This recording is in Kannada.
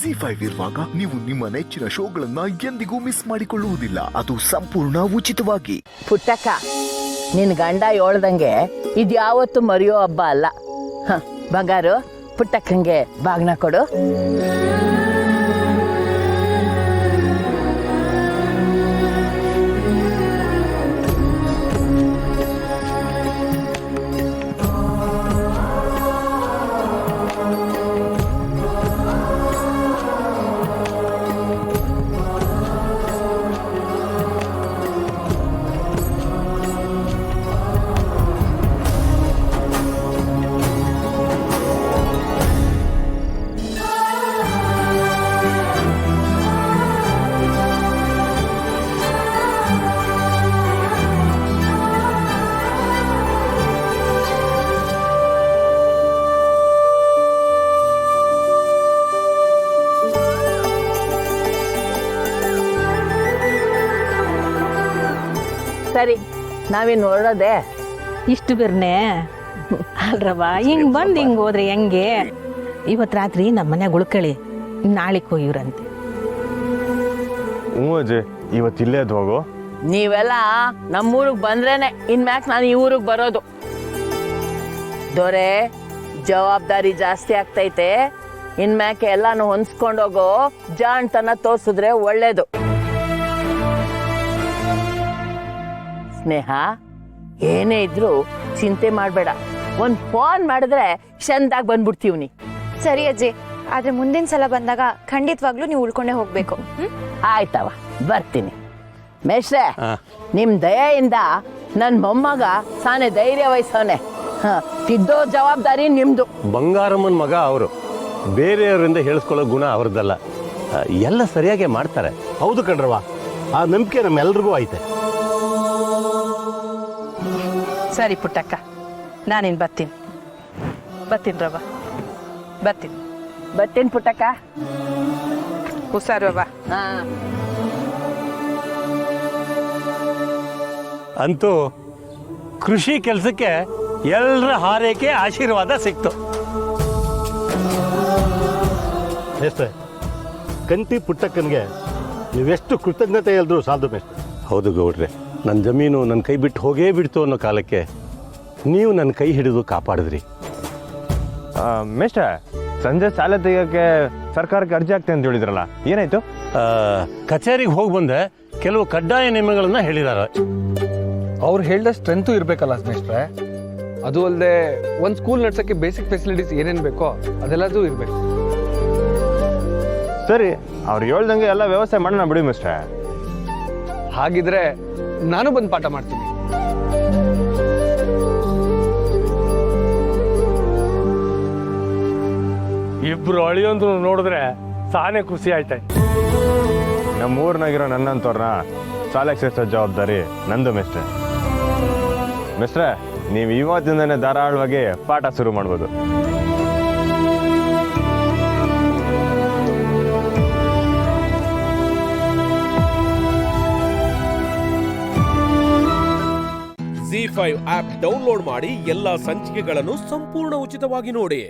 ZEE5 ಇರುವಾಗ ನೀವು ನಿಮ್ಮ ನೆಚ್ಚಿನ ಶೋಗಳನ್ನ ಎಂದಿಗೂ ಮಿಸ್ ಮಾಡಿಕೊಳ್ಳುವುದಿಲ್ಲ. ಅದು ಸಂಪೂರ್ಣ ಉಚಿತವಾಗಿ. ಪುಟ್ಟಕ್ಕ, ನಿನ್ ಗಂಡ ಹೇಳ್ದಂಗೆ ಇದ್ಯಾವತ್ತು ಮರೆಯೋ ಹಬ್ಬ ಅಲ್ಲ. ಬಂಗಾರು, ಪುಟ್ಟಕ್ಕಂಗೆ ಬಾಗ್ನ ಕೊಡು. ಸರಿ, ನಾವೇನು ಹೊರಡೋದೆ? ಇಷ್ಟು ಬಿರ್ನೆ ಅಲ್ರವ, ಹಿಂಗ್ ಬಂದು ಹಿಂಗ್ ಹೋದ್ರೆ ಹೆಂಗೆ? ಇವತ್ತು ರಾತ್ರಿ ನಮ್ಮ ಮನೆಯಾಗ ಉಳ್ಕಳಿ, ನಾಳಿಗೆ ಹೋಗಿವ್ರಂತೆ. ಹ್ಞೂ ಅಜ್ಜಿ, ಇವತ್ತಿಲ್ಲೇ ಅದು ಹೋಗು. ನೀವೆಲ್ಲ ನಮ್ಮೂರಿಗೆ ಬಂದ್ರೇನೆ ಇನ್ಮ್ಯಾಕ್ ನಾನು ಈ ಊರಿಗೆ ಬರೋದು. ದೊರೆ, ಜವಾಬ್ದಾರಿ ಜಾಸ್ತಿ ಆಗ್ತೈತೆ. ಇನ್ಮ್ಯಾಕೆ ಎಲ್ಲಾನು ಹೊಂದ್ಸ್ಕೊಂಡೋಗೋ ಜಾಣ್ತನ ತೋರ್ಸಿದ್ರೆ ಒಳ್ಳೇದು. ಸ್ನೇಹ, ಏನೇ ಇದ್ರು ಚಿಂತೆ ಮಾಡಬೇಡ. ಒಂದು ಫೋನ್ ಮಾಡಿದ್ರೆ ಚಂದಾಗಿ ಬಂದ್ಬಿಡ್ತೀವಿ. ಸರಿ ಅಜ್ಜಿ, ಆದ್ರೆ ಮುಂದಿನ ಸಲ ಬಂದಾಗ ಖಂಡಿತವಾಗ್ಲೂ ನೀವು ಉಳ್ಕೊಂಡೇ ಹೋಗ್ಬೇಕು. ಆಯ್ತವ, ಬರ್ತೀನಿ. ಮೇಷ್ರೆ, ನಿಮ್ ದಯೆಯಿಂದ ನನ್ನ ಮೊಮ್ಮಗ ಸಾನೆ ಧೈರ್ಯ ವಹಿಸೋನೆ. ತಿದ್ದೋ ಜವಾಬ್ದಾರಿ ನಿಮ್ದು. ಬಂಗಾರಮ್ಮನ ಮಗ ಅವರು, ಬೇರೆಯವರಿಂದ ಹೇಳಿಸ್ಕೊಳ್ಳೋ ಗುಣ ಅವ್ರದ್ದಲ್ಲ. ಎಲ್ಲ ಸರಿಯಾಗಿ ಮಾಡ್ತಾರೆ. ಹೌದು ಕಣ್ರವ, ಆ ನಂಬಿಕೆ ನಮ್ಮೆಲ್ರಿಗೂ ಐತೆ. ಸರಿ ಪುಟ್ಟಕ್ಕ, ನಾನಿನ್ ಬರ್ತೀನಿ ರವ, ಬರ್ತೀನಿ ಪುಟ್ಟಕ್ಕ. ಹುಷಾರು ರವ. ಅಂತೂ ಕೃಷಿ ಕೆಲಸಕ್ಕೆ ಎಲ್ಲರ ಹಾರೈಕೆ ಆಶೀರ್ವಾದ ಸಿಕ್ತು. ಮೇಷ್ಟ್ರೆ, ಕಂಟಿ ಪುಟ್ಟಕ್ಕನಿಗೆ ನೀವೆಷ್ಟು ಕೃತಜ್ಞತೆ ಹೇಳಿದ್ರು ಸಾಲದು ಮೇಷ್ಟ್ರೆ. ಹೌದು ಗೌಡ್ರೆ, ನನ್ನ ಜಮೀನು ನನ್ನ ಕೈ ಬಿಟ್ಟು ಹೋಗೇ ಬಿಡ್ತು ಅನ್ನೋ ಕಾಲಕ್ಕೆ ನೀವು ನನ್ನ ಕೈ ಹಿಡಿದು ಕಾಪಾಡಿದ್ರಿ. ಮೇಷ್ಟ್ರೆ, ಸಂಜೆ ಶಾಲೆ ತೆಗಿಯೋಕ್ಕೆ ಸರ್ಕಾರಕ್ಕೆ ಅರ್ಜಿ ಆಗ್ತದೆ ಅಂತ ಹೇಳಿದ್ರಲ್ಲ, ಏನಾಯ್ತು? ಕಚೇರಿಗೆ ಹೋಗಿ ಬಂದೆ, ಕೆಲವು ಕಡ್ಡಾಯ ನಿಯಮಗಳನ್ನ ಹೇಳಿದ್ದಾರೆ. ಅವ್ರು ಹೇಳಿದ ಸ್ಟ್ರೆಂತು ಇರಬೇಕಲ್ಲ ಮೇಷ್ಟ್ರೆ. ಅದು ಅಲ್ಲದೆ ಒಂದು ಸ್ಕೂಲ್ ನಡ್ಸೋಕ್ಕೆ ಬೇಸಿಕ್ ಫೆಸಿಲಿಟೀಸ್ ಏನೇನು ಬೇಕೋ ಅದೆಲ್ಲದೂ ಇರಬೇಕು. ಸರಿ, ಅವ್ರು ಹೇಳ್ದಂಗೆ ಎಲ್ಲ ವ್ಯವಸ್ಥೆ ಮಾಡೋಣ ಬಿಡಿ ಮೇಷ್ಟ್ರೆ. ಹಾಗಿದ್ರೆ ನಾನು ಬಂದು ಪಾಠ ಮಾಡ್ತೀನಿ. ಇಬ್ರು ಅಳಿಯೊಂದು ನೋಡಿದ್ರೆ ಸಾನೆ ಖುಷಿ ಆಯ್ತಾಯ್ತು. ನಮ್ಮ ಊರ್ನಾಗಿರೋ ನನ್ನಂತವ್ರನ್ನ ಶಾಲೆಗೆ ಸೇರಿಸೋ ಜವಾಬ್ದಾರಿ ನಂದು ಮೇಷ್ಟ್ರೆ. ಮೇಷ್ಟ್ರೆ, ನೀವು ಇವತ್ತಿಂದನೇ ಧಾರಾಳವಾಗಿ ಪಾಠ ಶುರು ಮಾಡ್ಬೋದು. ZEE5 ಆಪ್ ಡೌನ್ಲೋಡ್ ಮಾಡಿ ಎಲ್ಲಾ ಸಂಚಿಕೆಗಳನ್ನು ಸಂಪೂರ್ಣ ಉಚಿತವಾಗಿ ನೋಡಿ.